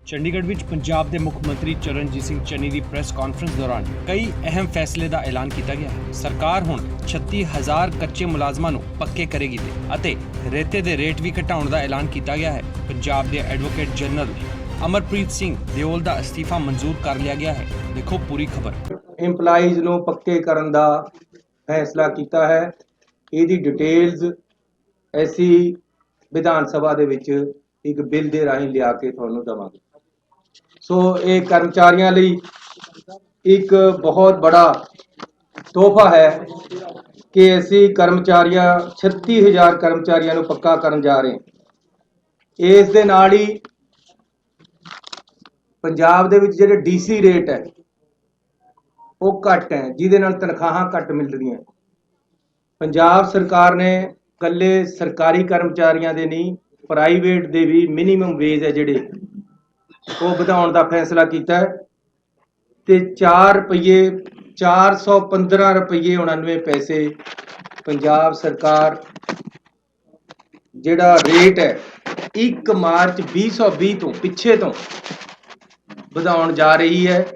ਚੰਡੀਗੜ੍ਹ ਵਿੱਚ ਪੰਜਾਬ ਦੇ ਮੁੱਖ ਮੰਤਰੀ ਚਰਨਜੀਤ ਸਿੰਘ ਚੰਨੀ ਦੀ ਪ੍ਰੈਸ ਕਾਨਫਰੰਸ ਦੌਰਾਨ ਕਈ ਅਹਿਮ ਫੈਸਲੇ ਦਾ ਐਲਾਨ ਕੀਤਾ ਗਿਆ ਹੈ। ਸਰਕਾਰ ਹੁਣ 36000 ਕੱਚੇ ਮੁਲਾਜ਼ਮਾਂ ਨੂੰ ਪੱਕੇ ਕਰੇਗੀ ਅਤੇ ਰੇਤੇ ਦੇ ਰੇਟ ਵੀ ਘਟਾਉਣ ਦਾ ਐਲਾਨ ਕੀਤਾ ਗਿਆ ਹੈ। ਪੰਜਾਬ ਦੇ ਐਡਵੋਕੇਟ ਜਨਰਲ ਅਮਰਪ੍ਰੀਤ ਸਿੰਘ ਦਿਓਲ ਦਾ ਅਸਤੀਫਾ ਮਨਜ਼ੂਰ ਕਰ ਲਿਆ ਗਿਆ ਹੈ। ਦੇਖੋ ਪੂਰੀ ਖਬਰ। ਇੰਪਲਾਈਜ਼ ਨੂੰ ਪੱਕੇ ਕਰਨ ਦਾ ਫੈਸਲਾ ਕੀਤਾ ਹੈ। ਇਹਦੀ ਡਿਟੇਲਸ ਅਸੀਂ ਵਿਧਾਨ ਸਭਾ ਦੇ ਵਿੱਚ ਇੱਕ ਬਿੱਲ ਦੇ ਰਾਹੀਂ ਲਿਆ ਕੇ ਤੁਹਾਨੂੰ ਦੇਵਾਂਗੇ। ਸੋ ਇਹ ਕਰਮਚਾਰੀਆਂ ਲਈ ਇੱਕ ਬਹੁਤ ਬੜਾ ਤੋਹਫਾ ਹੈ ਕਿ ਅਸੀਂ 36000 ਕਰਮਚਾਰੀਆਂ ਨੂੰ ਪੱਕਾ ਕਰਨ ਜਾ ਰਹੇ ਹਾਂ। ਇਸ ਦੇ ਨਾਲ ਹੀ ਪੰਜਾਬ ਦੇ ਵਿੱਚ ਜਿਹੜੇ ਡੀਸੀ ਰੇਟ ਹੈ ਉਹ ਘੱਟ ਹੈ, ਜਿਹਦੇ ਨਾਲ ਤਨਖਾਹਾਂ ਘੱਟ ਮਿਲ ਰਹੀਆਂ। ਪੰਜਾਬ ਸਰਕਾਰ ਨੇ ਇਕੱਲੇ ਸਰਕਾਰੀ ਕਰਮਚਾਰੀਆਂ ਦੇ ਨਹੀਂ, ਪ੍ਰਾਈਵੇਟ ਦੇ ਵੀ ਮਿਨੀਮਮ ਵੇਜ ਹੈ ਜਿਹੜੇ ਉਹ ਵਧਾਉਣ ਦਾ ਫੈਸਲਾ ਕੀਤਾ ਹੈ ਤੇ 415 ਰੁਪਏ 99 ਪੈਸੇ ਪੰਜਾਬ ਸਰਕਾਰ ਜਿਹੜਾ ਰੇਟ ਹੈ 1 ਮਾਰਚ 2020 ਤੋਂ ਪਿੱਛੇ ਤੋਂ ਵਧਾਉਣ ਜਾ ਰਹੀ ਹੈ।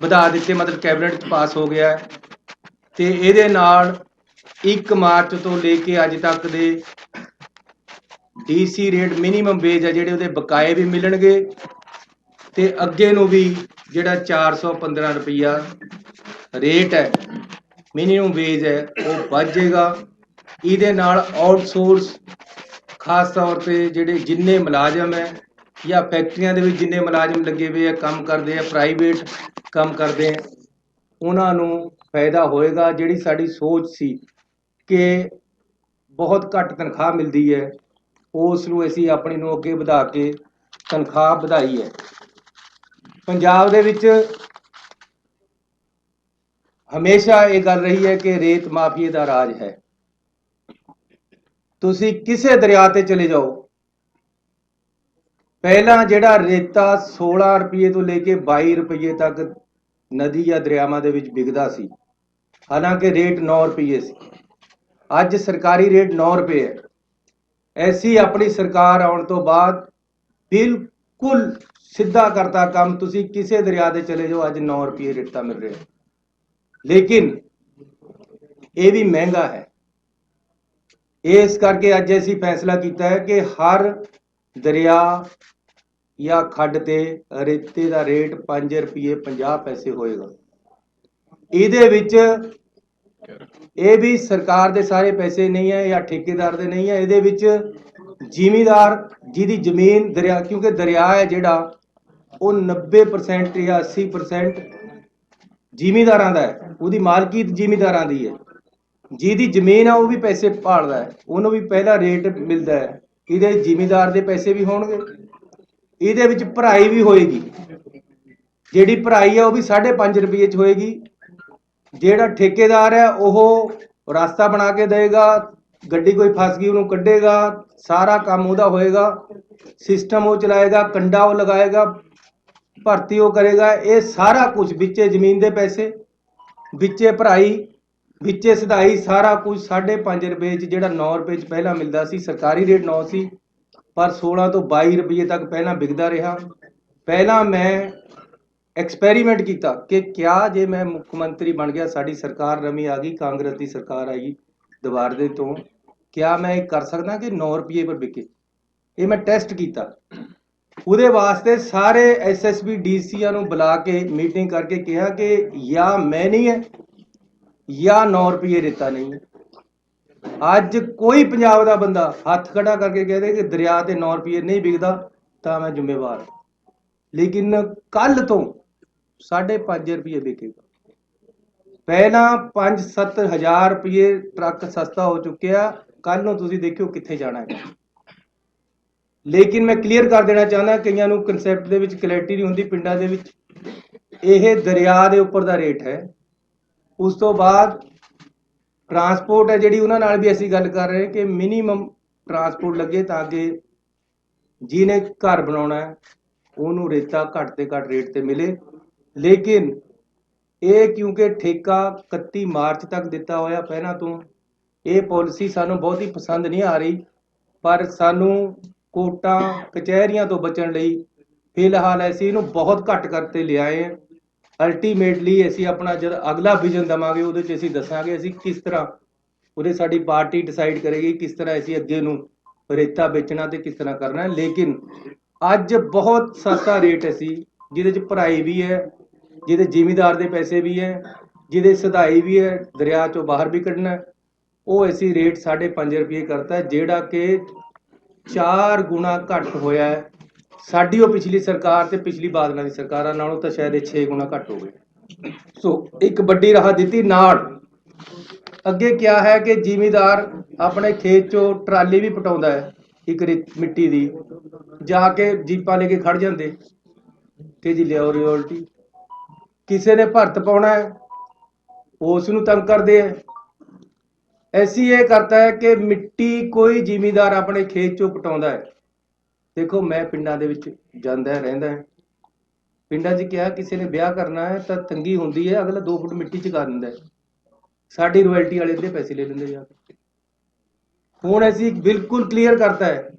ਵਧਾ ਦਿੱਤੇ, ਮਤਲਬ ਕੈਬਨਿਟ 'ਚ ਪਾਸ ਹੋ ਗਿਆ ਹੈ ਤੇ ਇਹਦੇ ਨਾਲ 1 ਮਾਰਚ ਤੋਂ ਲੈ ਕੇ ਅੱਜ ਤੱਕ ਦੇ ਡੀਸੀ ਰੇਟ ਮਿਨੀਮਮ ਵੇਜ ਹੈ ਜਿਹੜੇ ਉਹਦੇ ਬਕਾਏ ਵੀ ਮਿਲਣਗੇ ਤੇ ਅੱਗੇ ਨੂੰ ਵੀ ਜਿਹੜਾ 415 ਰੁਪਈਆ ਰੇਟ ਹੈ ਮਿਨੀਮਮ ਵੇਜ ਹੈ ਉਹ ਵੱਧ ਜਾਏਗਾ। ਇਹਦੇ ਨਾਲ ਆਊਟਸੋਰਸ ਖਾਸ ਤੌਰ ਤੇ ਜਿਹੜੇ ਜਿੰਨੇ ਮੁਲਾਜ਼ਮ ਹੈ ਜਾਂ ਫੈਕਟਰੀਆਂ ਦੇ ਵਿੱਚ ਜਿੰਨੇ ਮੁਲਾਜ਼ਮ ਲੱਗੇ ਹੋਏ ਆ, ਕੰਮ ਕਰਦੇ ਆ, ਪ੍ਰਾਈਵੇਟ ਕੰਮ ਕਰਦੇ ਆ, ਉਹਨਾਂ ਨੂੰ ਫਾਇਦਾ ਹੋਏਗਾ। ਜਿਹੜੀ ਸਾਡੀ ਸੋਚ ਸੀ ਕਿ ਬਹੁਤ ਘੱਟ ਤਨਖਾਹ ਮਿਲਦੀ ਹੈ ਉਸ ਨੂੰ ਅਸੀਂ ਆਪਣੀ ਨੂੰ ਅੱਗੇ ਵਧਾ ਕੇ ਤਨਖਾਹ ਵਧਾਈ ਹੈ। ਪੰਜਾਬ ਦੇ ਵਿੱਚ ਹਮੇਸ਼ਾ ਇਹ ਗੱਲ ਰਹੀ ਹੈ ਕਿ ਰੇਤ ਮਾਫੀਏ ਦਾ ਰਾਜ ਹੈ। ਤੁਸੀਂ ਕਿਸੇ ਦਰਿਆ ਤੇ ਚਲੇ ਜਾਓ, ਪਹਿਲਾਂ ਜਿਹੜਾ ਰੇਤਾ 16 ਰੁਪਏ ਤੋਂ ਲੈ ਕੇ 22 ਰੁਪਏ ਤੱਕ ਨਦੀ ਜਾਂ ਦਰਿਆਵਾਂ ਦੇ ਵਿੱਚ ਵਿਕਦਾ ਸੀ, ਹਾਲਾਂਕਿ ਰੇਟ 9 ਰੁਪਏ ਸੀ। ਅੱਜ ਸਰਕਾਰੀ ਰੇਟ 9 ਰੁਪਏ ਹੈ। ਐਸੀ ਆਪਣੀ ਸਰਕਾਰ ਆਉਣ ਤੋਂ ਬਾਅਦ ਬਿਲਕੁਲ ਸਿੱਧਾ ਕਰਤਾ ਕੰਮ। ਤੁਸੀਂ ਕਿਸੇ ਦਰਿਆ ਦੇ ਚਲੇ ਜਾਓ, ਅੱਜ 9 ਰੁਪਏ ਰੇਟਾ ਮਿਲ ਰਿਹਾ, ਲੇਕਿਨ ਇਹ ਵੀ ਮਹਿੰਗਾ ਹੈ। ਇਸ ਕਰਕੇ ਅੱਜ ਅਸੀਂ ਫੈਸਲਾ ਕੀਤਾ ਹੈ ਕਿ ਹਰ ਦਰਿਆ ਜਾਂ ਖੱਡ ਤੇ ਰੇਤੇ ਦਾ ਰੇਟ 5 ਰੁਪਏ 50 ਪੈਸੇ ਹੋਏਗਾ। ਇਹਦੇ ਵਿੱਚ ਇਹ ਵੀ ਸਰਕਾਰ ਦੇ ਸਾਰੇ ਪੈਸੇ ਨਹੀਂ ਹੈ ਜਾਂ ਠੇਕੇਦਾਰ ਦੇ ਨਹੀਂ ਹੈ। ਇਹਦੇ ਵਿੱਚ ਜ਼ਿਮੀਂਦਾਰ ਜਿਹਦੀ ਜ਼ਮੀਨ ਦਰਿਆ, ਕਿਉਂਕਿ ਦਰਿਆ ਹੈ ਜਿਹੜਾ ਉਹ 90% ਜਾਂ 80% ਜ਼ਿਮੀਂਦਾਰਾਂ ਦਾ ਹੈ, ਉਹਦੀ ਮਾਲਕੀਅਤ ਜ਼ਿਮੀਂਦਾਰਾਂ ਦੀ ਹੈ। ਜਿਹਦੀ ਜ਼ਮੀਨ ਆ ਉਹ ਵੀ ਪੈਸੇ ਭਾਲਦਾ ਹੈ, ਉਹਨੂੰ ਵੀ ਪਹਿਲਾ ਰੇਟ ਮਿਲਦਾ ਹੈ। ਇਹਦੇ ਜ਼ਿਮੀਂਦਾਰ ਦੇ ਪੈਸੇ ਵੀ ਹੋਣਗੇ, ਇਹਦੇ ਵਿੱਚ ਭਰਾਈ ਵੀ ਹੋਏਗੀ। ਜਿਹੜੀ ਭਰਾਈ ਹੈ ਉਹ ਵੀ 5.5 ਰੁਪਏ 'ਚ ਹੋਏਗੀ। ਜਿਹੜਾ ਠੇਕੇਦਾਰ ਹੈ ਉਹ ਰਸਤਾ ਬਣਾ ਕੇ ਦੇਗਾ, ਗੱਡੀ ਕੋਈ ਫਸ ਗਈ ਉਹਨੂੰ ਕੱਢੇਗਾ, ਸਾਰਾ ਕੰਮ ਉਹਦਾ ਹੋਏਗਾ, ਸਿਸਟਮ ਉਹ ਚਲਾਏਗਾ, ਕੰਡਾ ਉਹ ਲਗਾਏਗਾ, ਭਰਤੀ ਉਹ ਕਰੇਗਾ। ਇਹ ਸਾਰਾ ਕੁਝ ਵਿੱਚੇ ਜ਼ਮੀਨ ਦੇ ਪੈਸੇ, ਵਿੱਚੇ ਭਰਾਈ, ਵਿੱਚੇ ਸਿਧਾਈ, ਸਾਰਾ ਕੁਝ 5.5 ਰੁਪਏ 'ਚ, ਜਿਹੜਾ 9 ਰੁਪਏ 'ਚ ਪਹਿਲਾਂ ਮਿਲਦਾ ਸੀ। ਸਰਕਾਰੀ ਰੇਟ 9 ਸੀ ਪਰ 16 ਤੋਂ 22 ਰੁਪਏ ਤੱਕ ਪਹਿਲਾਂ ਵਿਕਦਾ ਰਿਹਾ। ਪਹਿਲਾਂ ਮੈਂ ਐਕਸਪੈਰੀਮੈਂਟ ਕੀਤਾ ਕਿ ਕਿਆ ਜੇ ਮੈਂ ਮੁੱਖ ਮੰਤਰੀ ਬਣ ਗਿਆ, ਸਾਡੀ ਸਰਕਾਰ ਨਵੀਂ ਆ ਗਈ, ਕਾਂਗਰਸ ਦੀ ਸਰਕਾਰ ਆਈ ਦੁਬਾਰੇ ਤੋਂ, ਕਿਆ ਮੈਂ ਇਹ ਕਰ ਸਕਦਾ ਕਿ 9 ਰੁਪਏ ਪਰ ਵਿਕੇ। ਇਹ ਮੈਂ ਟੈਸਟ ਕੀਤਾ। ਉਹਦੇ ਵਾਸਤੇ ਸਾਰੇ ਐਸਐਸਪੀ ਡੀਸੀਆਂ ਨੂੰ ਬੁਲਾ ਕੇ ਮੀਟਿੰਗ ਕਰਕੇ ਕਿਹਾ ਕਿ ਜਾਂ ਮੈਂ ਨਹੀਂ ਹੈ ਜਾਂ 9 ਰੁਪਏ ਰੇਤਾ ਨਹੀਂ ਹੈ। ਅੱਜ ਕੋਈ ਪੰਜਾਬ ਦਾ ਬੰਦਾ ਹੱਥ ਖੜਾ ਕਰਕੇ ਕਹਦੇ ਕਿ ਦਰਿਆ ਤੇ 9 ਰੁਪਏ ਨਹੀਂ ਵਿਕਦਾ ਤਾਂ ਮੈਂ ਜ਼ਿੰਮੇਵਾਰ, ਲੇਕਿਨ ਕੱਲ ਤੋਂ 5.5 ਰੁਪਏ ਵਿਕੇਗਾ। ਪਹਿਲਾਂ 5-7 ਹਜ਼ਾਰ ਰੁਪਏ ਟਰੱਕ ਸਸਤਾ ਹੋ ਚੁੱਕਿਆ, ਕੱਲ ਨੂੰ ਤੁਸੀਂ ਦੇਖਿਓ ਕਿੱਥੇ ਜਾਣਾ ਹੈ। ਲੇਕਿਨ ਮੈਂ ਕਲੀਅਰ ਕਰ ਦੇਣਾ ਚਾਹੁੰਦਾ, ਕਈਆਂ ਨੂੰ ਕਨਸੈਪਟ ਦੇ ਵਿੱਚ ਕਲੈਰਿਟੀ ਨਹੀਂ ਹੁੰਦੀ। ਪਿੰਡਾਂ ਦੇ ਵਿੱਚ ਇਹ ਦਰਿਆ ਦੇ ਉੱਪਰ ਦਾ ਰੇਟ ਹੈ। ਉਸ ਤੋਂ ਬਾਅਦ ਟਰਾਂਸਪੋਰਟ ਹੈ ਜਿਹੜੀ, ਉਹਨਾਂ ਨਾਲ ਵੀ ਅਸੀਂ ਗੱਲ ਕਰ ਰਹੇ ਕਿ ਮਿਨੀਮਮ ਟਰਾਂਸਪੋਰਟ ਲੱਗੇ ਤਾਂ ਕਿ ਜਿਹਨੇ ਘਰ ਬਣਾਉਣਾ ਹੈ ਉਹਨੂੰ ਰੇਤਾ ਘੱਟ ਤੇ ਘੱਟ ਰੇਟ ਤੇ ਮਿਲੇ। ਲੇਕਿਨ ਇਹ ਕਿਉਂਕਿ ਠੇਕਾ 31 ਮਾਰਚ ਤੱਕ ਦਿੱਤਾ ਹੋਇਆ ਪਹਿਲਾਂ ਤੋਂ, ਇਹ ਪਾਲਿਸੀ ਸਾਨੂੰ ਬਹੁਤ ਹੀ ਪਸੰਦ ਨਹੀਂ ਆ ਰਹੀ, ਪਰ ਸਾਨੂੰ ਕੋਰਟਾਂ ਕਚਹਿਰੀਆਂ ਤੋਂ ਬਚਣ ਲਈ ਫਿਲਹਾਲ ਅਸੀਂ ਇਹਨੂੰ ਬਹੁਤ ਘੱਟ ਕਰਤੇ ਲਿਆਏ ਹਾਂ। ਅਲਟੀਮੇਟਲੀ ਅਸੀਂ ਆਪਣਾ ਜਦ ਅਗਲਾ ਵਿਜ਼ਨ ਦੇਵਾਂਗੇ ਉਹਦੇ 'ਚ ਅਸੀਂ ਦੱਸਾਂਗੇ ਅਸੀਂ ਕਿਸ ਤਰ੍ਹਾਂ ਉਹਦੇ ਸਾਡੀ ਪਾਰਟੀ ਡਿਸਾਈਡ ਕਰੇਗੀ ਕਿਸ ਤਰ੍ਹਾਂ ਅਸੀਂ ਅੱਗੇ ਨੂੰ ਰੇਤਾ ਵੇਚਣਾ ਤੇ ਕਿਸ ਤਰ੍ਹਾਂ ਕਰਨਾ ਹੈ। ਲੇਕਿਨ ਅੱਜ ਬਹੁਤ ਸਸਤਾ ਰੇਟ ਹੈ ਸੀ ਜਿਹਦੇ 'ਚ ਭਰਾਈ ਵੀ ਹੈ, ਜਿਹਦੇ ਜ਼ਿਮੀਦਾਰ ਦੇ ਪੈਸੇ ਵੀ ਹੈ, ਜਿਹਦੇ ਸਧਾਈ ਵੀ ਹੈ, ਦਰਿਆ 'ਚੋਂ ਬਾਹਰ ਵੀ ਕੱਢਣਾ ਹੈ। ਉਹ ਅਸੀਂ ਰੇਟ 5.5 ਰੁਪਏ ਕਰਤਾ ਹੈ, ਜਿਹੜਾ ਕਿ 4 ਗੁਣਾ ਘੱਟ ਹੋਇਆ ਹੈ। ਸਾਡੀ ਉਹ ਪਿਛਲੀ ਸਰਕਾਰ ਤੇ ਪਿਛਲੀ ਬਾਦਲਾਂ ਦੀ ਸਰਕਾਰਾਂ ਨਾਲੋਂ ਤਾਂ ਸ਼ਾਇਦ ਇਹ 6 ਗੁਣਾ ਘੱਟ ਹੋ ਗਏ। ਸੋ ਇੱਕ ਵੱਡੀ ਰਾਹ ਦਿੱਤੀ ਨਾਲ। ਅੱਗੇ ਕਿਆ ਹੈ ਕਿ ਜ਼ਿਮੀਦਾਰ ਆਪਣੇ ਖੇਤ 'ਚੋਂ ਟਰਾਲੀ ਵੀ ਪਟਾਉਂਦਾ ਹੈ ਇੱਕ ਮਿੱਟੀ ਦੀ, ਜਾ ਕੇ ਜੀਪਾਂ ਲੈ ਕੇ ਖੜ ਜਾਂਦੇ ਕਿ ਜੀ ਲਿਆਓ ਰਿਓਲਟੀ। ਕਿਸੇ ਨੇ ਭਰਤ ਪਾਉਣਾ ਹੈ ਉਸ ਨੂੰ ਤੰਗ ਕਰਦੇ ਹੈ। ਐਸੀ ਇਹ ਕਰਤਾ ਹੈ ਕਿ ਮਿੱਟੀ ਕੋਈ ਜ਼ਿਮੀਦਾਰ ਆਪਣੇ ਖੇਤ 'ਚੋਂ ਪਟਾਉਂਦਾ ਹੈ। ਦੇਖੋ ਮੈਂ ਪਿੰਡਾਂ ਦੇ ਵਿੱਚ ਜਾਂਦਾ ਰਹਿੰਦਾ ਹੈ, ਪਿੰਡਾਂ 'ਚ ਕਿਹਾ ਕਿਸੇ ਨੇ ਵਿਆਹ ਕਰਨਾ ਹੈ ਤਾਂ ਤੰਗੀ ਹੁੰਦੀ ਹੈ, ਅਗਲਾ 2 ਫੁੱਟ ਮਿੱਟੀ 'ਚ ਕਰ ਦਿੰਦਾ ਹੈ, ਸਾਡੀ ਰਾਇਲਟੀ ਵਾਲੇ ਦੇ ਪੈਸੇ ਲੈ ਲੈਂਦੇ ਜਾ ਕੇ। ਹੁਣ ਅਸੀਂ ਬਿਲਕੁਲ ਕਲੀਅਰ ਕਰਤਾ ਹੈ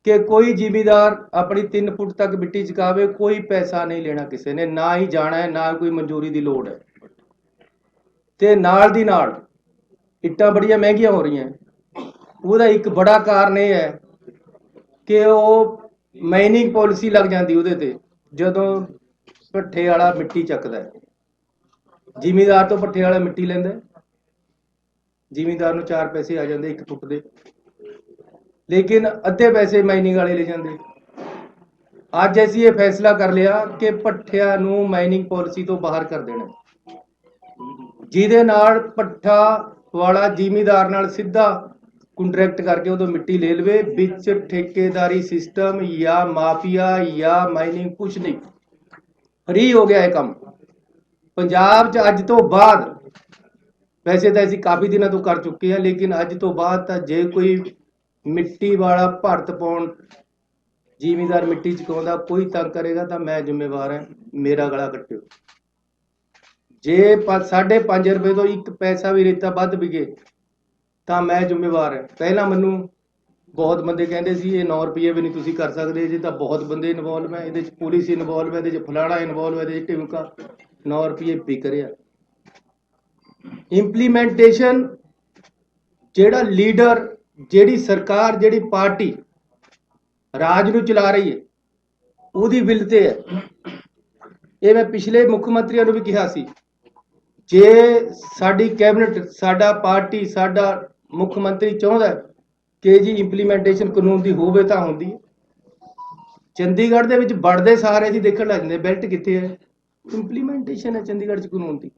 ਕਿ ਕੋਈ ਜ਼ਿਮੀਦਾਰ ਆਪਣੀ 3 ਫੁੱਟ ਤੱਕ ਮਿੱਟੀ ਚੁਕਾਵੇ, ਕੋਈ ਪੈਸਾ ਨਹੀਂ ਲੈਣਾ ਕਿਸੇ ਨੇ, ਨਾ ਹੀ ਜਾਣਾ ਹੈ, ਨਾ ਕੋਈ ਮਨਜ਼ੂਰੀ ਦੀ ਲੋੜ ਹੈ। ਤੇ ਨਾਲ ਦੀ ਨਾਲ ਇੱਟਾਂ ਬੜੀਆਂ ਮਹਿੰਗੀਆਂ ਹੋ ਰਹੀਆਂ, ਉਹਦਾ ਇੱਕ ਬੜਾ ਕਾਰਨ ਇਹ ਹੈ ਕਿ ਉਹ ਮਾਈਨਿੰਗ ਪਾਲਿਸੀ ਲੱਗ ਜਾਂਦੀ ਉਹਦੇ ਤੇ। ਜਦੋਂ ਭੱਠੇ ਵਾਲਾ ਮਿੱਟੀ ਚੱਕਦਾ ਹੈ, ਜ਼ਿਮੀਦਾਰ ਤੋਂ ਭੱਠੇ ਵਾਲਾ ਮਿੱਟੀ ਲੈਂਦਾ, ਜ਼ਿਮੀਦਾਰ ਨੂੰ 4 ਪੈਸੇ ਆ ਜਾਂਦੇ 1 ਫੁੱਟ ਦੇ, ਲੇਕਿਨ ਅੱਧੇ ਪੈਸੇ ਮਾਈਨਿੰਗ ਵਾਲੇ ਲੈ ਜਾਂਦੇ। ਅੱਜ ਅਸੀਂ ਇਹ ਫੈਸਲਾ ਕਰ ਲਿਆ ਕਿ ਭੱਠਿਆਂ ਨੂੰ ਮਾਈਨਿੰਗ ਪਾਲਿਸੀ ਤੋਂ ਬਾਹਰ ਕਰ ਦੇਣਾ, ਜਿਹਦੇ ਨਾਲ ਭੱਠਾ ਵਾਲਾ ਜ਼ਿਮੀਦਾਰ ਨਾਲ ਸਿੱਧਾ ਕੰਟਰੈਕਟ ਕਰਕੇ ਉਦੋਂ ਮਿੱਟੀ ਲੈ ਲਵੇ, ਵਿੱਚ ਠੇਕੇਦਾਰੀ ਸਿਸਟਮ ਜਾਂ ਮਾਫੀਆ ਜਾਂ ਮਾਈਨਿੰਗ ਕੁਛ ਨਹੀਂ, ਫ੍ਰੀ ਹੋ ਗਿਆ ਇਹ ਕੰਮ ਪੰਜਾਬ 'ਚ ਅੱਜ ਤੋਂ ਬਾਅਦ। ਵੈਸੇ ਤਾਂ ਅਸੀਂ ਕਾਫੀ ਦਿਨਾਂ ਤੋਂ ਕਰ ਚੁੱਕੇ ਹਾਂ, ਲੇਕਿਨ ਅੱਜ ਤੋਂ ਬਾਅਦ ਤਾਂ ਜੇ ਕੋਈ ਮਿੱਟੀ ਵਾਲਾ ਭਰਤ ਪਾਉਣ ਜ਼ਿਮੀਦਾਰ ਮਿੱਟੀ ਚੁਕਾਉਂਦਾ ਕੋਈ ਤੰਗ ਕਰੇਗਾ ਤਾਂ ਮੈਂ ਜ਼ਿੰਮੇਵਾਰ ਹਾਂ, ਮੇਰਾ ਗਲਾ ਕੱਟਿਓ। ਜੇ 5.5 ਰੁਪਏ ਤੋਂ 1 ਪੈਸਾ ਵੀ ਰੇਤਾ ਵੱਧ ਵਿਕੇ ਤਾਂ ਮੈਂ ਜ਼ਿੰਮੇਵਾਰ ਹਾਂ। ਪਹਿਲਾਂ ਮੈਨੂੰ ਬਹੁਤ ਬੰਦੇ ਕਹਿੰਦੇ ਸੀ ਇਹ 9 ਰੁਪਏ ਵੀ ਨਹੀਂ ਤੁਸੀਂ ਕਰ ਸਕਦੇ, ਜੇ ਤਾਂ ਬਹੁਤ ਬੰਦੇ ਇਨਵੋਲਵ ਹੈ ਇਹਦੇ 'ਚ, ਪੁਲਿਸ ਇਨਵੋਲਵ ਹੈ ਇਹਦੇ 'ਚ, ਫਲਾਣਾ ਇਨਵੋਲਵ ਹੈ ਇਹਦੇ 'ਚ, ਢਿਮਕਾ 9 ਰੁਪਏ ਵਿਕ ਰਿਹਾ। ਇੰਪਲੀਮੈਂਟੇਸ਼ਨ ਜਿਹੜਾ ਲੀਡਰ, ਜਿਹੜੀ ਸਰਕਾਰ, ਜਿਹੜੀ ਪਾਰਟੀ ਰਾਜ ਨੂੰ ਚਲਾ ਰਹੀ ਹੈ ਉਹਦੀ ਵਿਲ ਤੇ ਹੈ। ਇਹ ਮੈਂ ਪਿਛਲੇ ਮੁੱਖ ਮੰਤਰੀਆਂ ਨੂੰ ਵੀ ਕਿਹਾ ਸੀ, ਜੇ ਸਾਡੀ ਕੈਬਨਿਟ, ਸਾਡਾ ਪਾਰਟੀ, ਸਾਡਾ ਮੁੱਖ ਮੰਤਰੀ ਚਾਹੁੰਦਾ ਕਿ ਜੀ ਇੰਪਲੀਮੈਂਟੇਸ਼ਨ ਕਾਨੂੰਨ ਦੀ ਹੋਵੇ ਤਾਂ ਹੁੰਦੀ ਹੈ। ਚੰਡੀਗੜ੍ਹ ਦੇ ਵਿੱਚ ਵੜਦੇ ਸਾਰੇ ਅਸੀਂ ਦੇਖਣ ਲੱਗ ਜਾਂਦੇ ਬੈਲਟ ਕਿੱਥੇ ਹੈ, ਇੰਪਲੀਮੈਂਟੇਸ਼ਨ ਹੈ ਚੰਡੀਗੜ੍ਹ 'ਚ ਕਾਨੂੰਨ ਦੀ।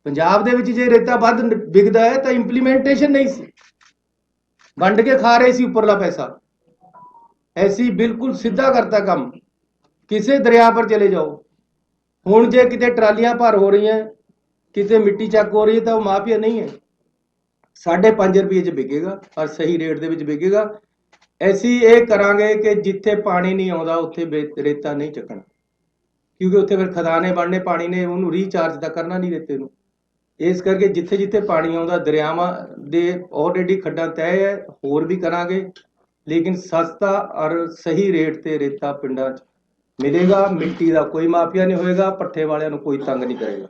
ਪੰਜਾਬ ਦੇ ਵਿੱਚ ਜੇ ਰੇਤਾ ਵੱਧ ਵਿਕਦਾ ਹੈ ਤਾਂ ਇੰਪਲੀਮੈਂਟੇਸ਼ਨ ਨਹੀਂ ਸੀ, ਵੰਡ ਕੇ ਖਾ ਰਹੇ ਸੀ ਉੱਪਰਲਾ ਪੈਸਾ। ਐਸੀ ਬਿਲਕੁਲ ਸਿੱਧਾ ਕਰਤਾ ਕੰਮ। ਕਿਸੇ ਦਰਿਆ ਪਰ ਚਲੇ ਜਾਓ, ਹੁਣ ਜੇ ਕਿਤੇ ਟਰਾਲੀਆਂ ਭਰ ਹੋ ਰਹੀਆਂ, ਕਿਤੇ ਮਿੱਟੀ ਚੱਕ ਹੋ ਰਹੀ ਹੈ ਤਾਂ ਉਹ ਮਾਫੀਆ ਨਹੀਂ ਹੈ, 5.5 ਰੁਪਏ 'ਚ ਵਿਕੇਗਾ ਔਰ ਸਹੀ ਰੇਟ ਦੇ ਵਿੱਚ ਵਿਕੇਗਾ। ਅਸੀਂ ਇਹ ਕਰਾਂਗੇ ਕਿ ਜਿੱਥੇ ਪਾਣੀ ਨਹੀਂ ਆਉਂਦਾ ਉੱਥੇ ਰੇਤਾ ਨਹੀਂ ਚੱਕਣਾ, ਕਿਉਂਕਿ ਉੱਥੇ ਫਿਰ ਖਦਾਨੇ ਬਣਨੇ, ਪਾਣੀ ਨੇ ਉਹਨੂੰ ਰੀਚਾਰਜ ਤਾਂ ਕਰਨਾ ਨਹੀਂ ਰੇਤੇ ਨੂੰ। ਇਸ ਕਰਕੇ ਜਿੱਥੇ ਜਿੱਥੇ ਪਾਣੀ ਆਉਂਦਾ ਦਰਿਆਵਾਂ ਦੇ ਆਲਰੇਡੀ ਖੱਡਾਂ ਤੈਅ ਹੈ, ਹੋਰ ਵੀ ਕਰਾਂਗੇ, ਲੇਕਿਨ ਸਸਤਾ ਔਰ ਸਹੀ ਰੇਟ ਤੇ ਰੇਤਾ ਪਿੰਡਾਂ 'ਚ ਮਿਲੇਗਾ। ਮਿੱਟੀ ਦਾ ਕੋਈ ਮਾਫੀਆ ਨਹੀਂ ਹੋਏਗਾ, ਪੱਠੇ ਵਾਲਿਆਂ ਨੂੰ ਕੋਈ ਤੰਗ ਨਹੀਂ ਕਰੇਗਾ।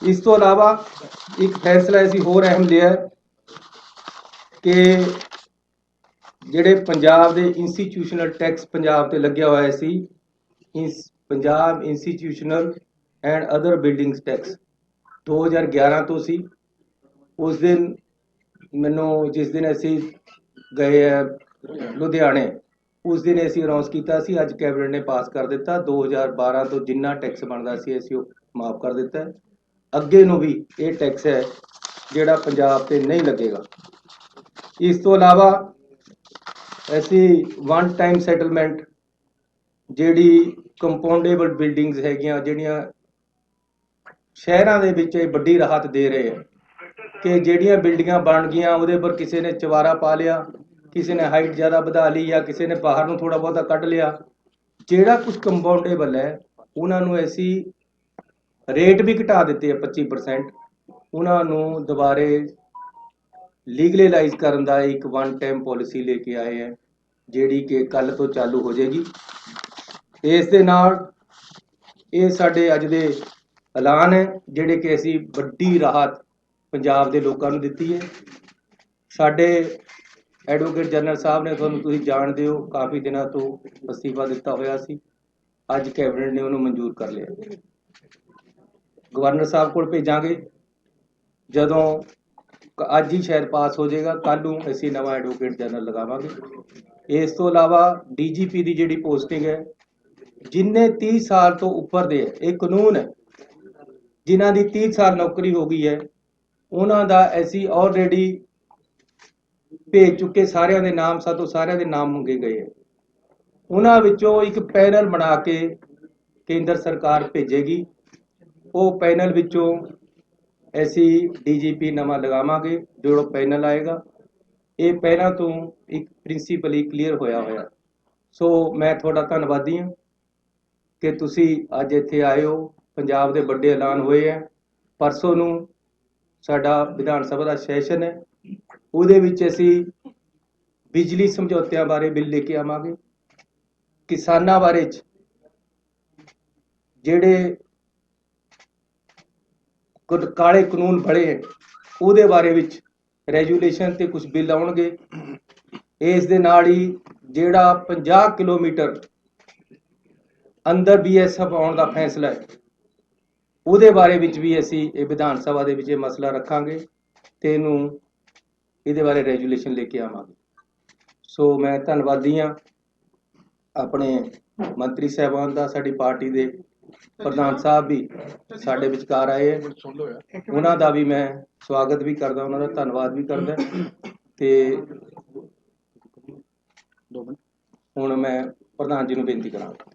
ਇਸ ਤੋਂ ਇਲਾਵਾ ਇੱਕ ਫੈਸਲਾ ਅਸੀਂ ਹੋਰ ਅਹਿਮ ਲਿਆ ਕਿ ਜਿਹੜੇ ਪੰਜਾਬ ਦੇ ਇੰਸਟੀਟਿਊਸ਼ਨਲ ਟੈਕਸ ਪੰਜਾਬ ਤੇ ਲੱਗਿਆ ਹੋਇਆ ਸੀ, Punjab institutional and other buildings tax 2011 ਤੋਂ ਸੀ। ਉਸ ਦਿਨ ਮੈਨੂੰ, ਜਿਸ ਦਿਨ ਅਸੀਂ ਗਏ ਲੁਧਿਆਣੇ, ਉਸ ਦਿਨ ਅਸੀਂ ਅਨਾਉਂਸ ਕੀਤਾ ਸੀ, ਅੱਜ ਕੈਬਨਿਟ ਨੇ ਪਾਸ ਕਰ ਦਿੱਤਾ। 2012 ਤੋਂ ਜਿੰਨਾ ਟੈਕਸ ਬਣਦਾ ਸੀ ਅਸੀਂ ਉਹ ਮਾਫ ਕਰ ਦਿੱਤਾ। ਅੱਗੇ ਨੂੰ ਵੀ ਇਹ ਟੈਕਸ ਹੈ ਜਿਹੜਾ ਪੰਜਾਬ ਤੇ ਨਹੀਂ ਲੱਗੇਗਾ। ਇਸ ਤੋਂ ਇਲਾਵਾ ਅਸੀਂ ਵਨ ਟਾਈਮ ਸੈਟਲਮੈਂਟ, ਜਿਹੜੀ ਕੰਪਾਊਂਡੇਬਲ ਬਿਲਡਿੰਗਸ ਹੈਗੀਆਂ, ਜਿਹੜੀਆਂ ਸ਼ਹਿਰਾਂ ਦੇ ਵਿੱਚ ਇਹ ਵੱਡੀ ਰਾਹਤ ਦੇ ਰਹੇ ਹੈ ਕਿ ਜਿਹੜੀਆਂ ਬਿਲਡਿੰਗਾਂ ਬਣ ਗਈਆਂ ਉਹਦੇ ਪਰ ਕਿਸੇ ਨੇ ਚਵਾਰਾ ਪਾ ਲਿਆ, ਕਿਸੇ ਨੇ ਹਾਈਟ ਜ਼ਿਆਦਾ ਵਧਾ ਲਈ ਜਾਂ ਕਿਸੇ ਨੇ ਬਾਹਰ ਨੂੰ ਥੋੜਾ ਬਹੁਤਾ ਕੱਢ ਲਿਆ, ਜਿਹੜਾ ਕੁਝ ਕੰਪਾਊਂਡੇਬਲ ਹੈ ਉਹਨਾਂ ਨੂੰ ਅਸੀਂ ਰੇਟ ਵੀ ਘਟਾ ਦਿੱਤੇ ਆ 25%। ਉਹਨਾਂ ਨੂੰ ਦੁਬਾਰੇ ਲੀਗਲਾਈਜ਼ ਕਰਨ ਦਾ ਇੱਕ ਵਨ ਟਾਈਮ ਪਾਲਿਸੀ ਲੈ ਕੇ ਆਏ ਹੈ। ਜਿਹੜੀ ਕਿ ਕੱਲ ਤੋਂ ਚਾਲੂ ਹੋ ਜਾਏਗੀ। ਇਸ ਦੇ ਨਾਲ ਇਹ ਸਾਡੇ ਅੱਜ ਦੇ ਐਲਾਨ ਹੈ ਜਿਹੜੇ ਕਿ ਅਸੀਂ ਵੱਡੀ ਰਾਹਤ ਪੰਜਾਬ ਦੇ ਲੋਕਾਂ ਨੂੰ ਦਿੱਤੀ ਹੈ। ਸਾਡੇ ਐਡਵੋਕੇਟ ਜਨਰਲ ਸਾਹਿਬ ਨੇ, ਤੁਹਾਨੂੰ ਤੁਸੀਂ ਜਾਣਦੇ ਹੋ, ਕਾਫੀ ਦਿਨਾਂ ਤੋਂ ਅਸਤੀਫਾ ਦਿੱਤਾ ਹੋਇਆ ਸੀ। ਅੱਜ ਕੈਬਨਿਟ ਨੇ ਉਹਨੂੰ ਮਨਜ਼ੂਰ ਕਰ ਲਿਆ। ਗਵਰਨਰ ਸਾਹਿਬ ਕੋਲ ਭੇਜਾਂਗੇ, ਜਦੋਂ ਅੱਜ ਹੀ ਸ਼ਾਇਦ ਪਾਸ ਹੋ ਜਾਏਗਾ, ਕੱਲ੍ਹ ਨੂੰ ਅਸੀਂ ਨਵਾਂ ਐਡਵੋਕੇਟ ਜਨਰਲ ਲਗਾਵਾਂਗੇ। ਇਸ ਤੋਂ ਇਲਾਵਾ ਡੀਜੀਪੀ ਦੀ ਜਿਹੜੀ ਪੋਸਟਿੰਗ ਹੈ, ਜਿੰਨੇ 30 ਸਾਲ ਤੋਂ ਉੱਪਰ ਦੇ, ਇਹ ਕਾਨੂੰਨ ਹੈ, ਜਿਨ੍ਹਾਂ ਦੀ 30 ਸਾਲ ਨੌਕਰੀ ਹੋ ਗਈ ਹੈ, ਉਹਨਾਂ ਦਾ ਅਸੀਂ ਆਲਰੇਡੀ ਭੇਜ ਚੁੱਕੇ ਸਾਰਿਆਂ ਦੇ ਨਾਮ, ਸਾਤੋਂ ਸਾਰਿਆਂ ਦੇ ਨਾਮ ਮੰਗੇ ਗਏ ਹੈ। ਉਹਨਾਂ ਵਿੱਚੋਂ ਇੱਕ ਪੈਨਲ ਬਣਾ ਕੇ ਕੇਂਦਰ ਸਰਕਾਰ ਭੇਜੇਗੀ। ਉਹ ਪੈਨਲ ਵਿੱਚੋਂ ਅਸੀਂ ਡੀਜੀਪੀ ਨਵਾਂ ਲਗਾਵਾਂਗੇ। ਜਿਹੜਾ ਪੈਨਲ ਆਏਗਾ, ਇਹ ਪਹਿਲਾਂ ਤੋਂ ਇੱਕ ਪ੍ਰਿੰਸੀਪਲੀ ਕਲੀਅਰ ਹੋਇਆ। ਸੋ ਮੈਂ ਤੁਹਾਡਾ ਧੰਨਵਾਦੀ ਹਾਂ ਕਿ ਤੁਸੀਂ ਅੱਜ ਇੱਥੇ ਆਏ ਹੋ। ਪੰਜਾਬ ਦੇ ਵੱਡੇ ਐਲਾਨ ਹੋਏ ਹੈ। ਪਰਸੋਂ ਨੂੰ ਸਾਡਾ ਵਿਧਾਨ ਸਭਾ ਦਾ ਸੈਸ਼ਨ ਹੈ, ਉਹਦੇ ਵਿੱਚ ਅਸੀਂ ਬਿਜਲੀ ਸਮਝੌਤਿਆਂ ਬਾਰੇ ਬਿੱਲ ਲੈ ਕੇ ਆਵਾਂਗੇ। ਕਿਸਾਨਾਂ ਬਾਰੇ ਜਿਹੜੇ ਕਾਲੇ ਕਾਨੂੰਨ ਬਣੇ ਹੈ, ਉਹਦੇ ਬਾਰੇ ਵਿੱਚ ਰੈਜੂਲੇਸ਼ਨ ਤੇ ਕੁਝ ਬਿੱਲ ਆਉਣਗੇ। ਇਸ ਦੇ ਨਾਲ ਹੀ ਜਿਹੜਾ 50 ਕਿਲੋਮੀਟਰ ਅੰਦਰ BSF ਆਉਣ ਦਾ ਫੈਸਲਾ ਹੈ, ਉਹਦੇ ਬਾਰੇ ਵਿੱਚ ਵੀ ਅਸੀਂ ਇਹ ਵਿਧਾਨ ਸਭਾ ਦੇ ਵਿੱਚ ਇਹ ਮਸਲਾ ਰੱਖਾਂਗੇ ਤੇ ਇਹਦੇ ਬਾਰੇ ਰੈਜੂਲੇਸ਼ਨ ਲੈ ਕੇ ਆਵਾਂਗੇ। ਸੋ ਮੈਂ ਧੰਨਵਾਦੀ ਹਾਂ ਆਪਣੇ ਮੰਤਰੀ ਸਾਹਿਬਾਨ ਦਾ। ਸਾਡੀ ਪਾਰਟੀ ਦੇ ਪ੍ਰਧਾਨ ਸਾਹਿਬ ਵੀ ਸਾਡੇ ਵਿਚਕਾਰ ਆਏ ਹੈ, ਉਹਨਾਂ ਦਾ ਵੀ ਮੈਂ ਸਵਾਗਤ ਵੀ ਕਰਦਾ, ਉਹਨਾਂ ਦਾ ਧੰਨਵਾਦ ਵੀ ਕਰਦਾ। ਤੇ ਹੁਣ ਮੈਂ ਪ੍ਰਧਾਨ ਜੀ ਨੂੰ ਬੇਨਤੀ ਕਰਾਂਗਾ।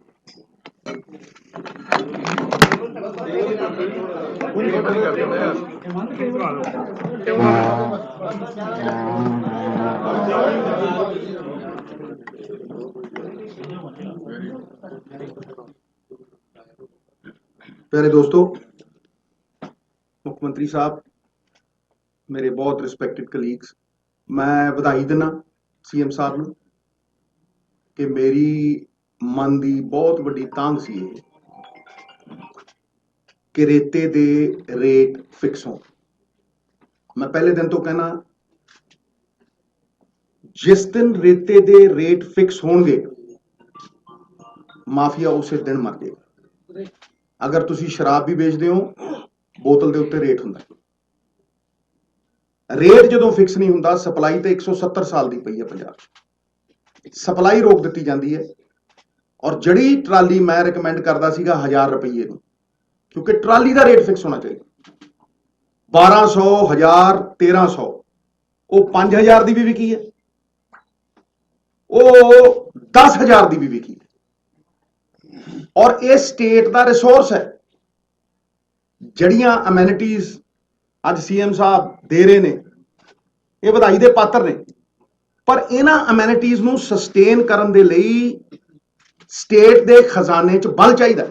प्यारे दोस्तों, मुख्यमंत्री साहब, मेरे बहुत रिस्पैक्टेड कलीग्स, मैं बधाई देना सीएम साहब ਨੂੰ कि मेरी मन ਦੀ बहुत ਵੱਡੀ ਤਾਂਘ ਸੀ कि रेते ਦੇ ਰੇਟ ਫਿਕਸ ਹੋਣ। मैं पहले दिन तो कहना, जिस दिन रेते ਦੇ ਰੇਟ ਫਿਕਸ ਹੋਣਗੇ ਮਾਫੀਆ ਉਸੇ ਦਿਨ ਮਰ ਜਾਏਗਾ। अगर तुसी शराब भी बेचते हो, बोतल के उत्ते रेट हुंदा। रेट जदों फिक्स नहीं हुंदा, सप्लाई तो 170 साल की पई है पंजाब। सप्लाई रोक दी जाती है और जड़ी ट्राली मैं रिकमेंड करता सीगा 1000 रुपये, क्योंकि ट्राली का रेट फिक्स होना चाहिए। 1200, 1000, 1300, वो 5000 की भी विकी है, वो 10,000 की भी विकी है। और ये स्टेट का रिसोर्स है। जड़ियां अमेनिटीज अज सीएम साहब दे रहे ने, ये बधाई दे पात्र ने, पर इन्हां अमेनिटीज नूं सस्टेन करन दे लई स्टेट दे खजाने च बल चाहिदा।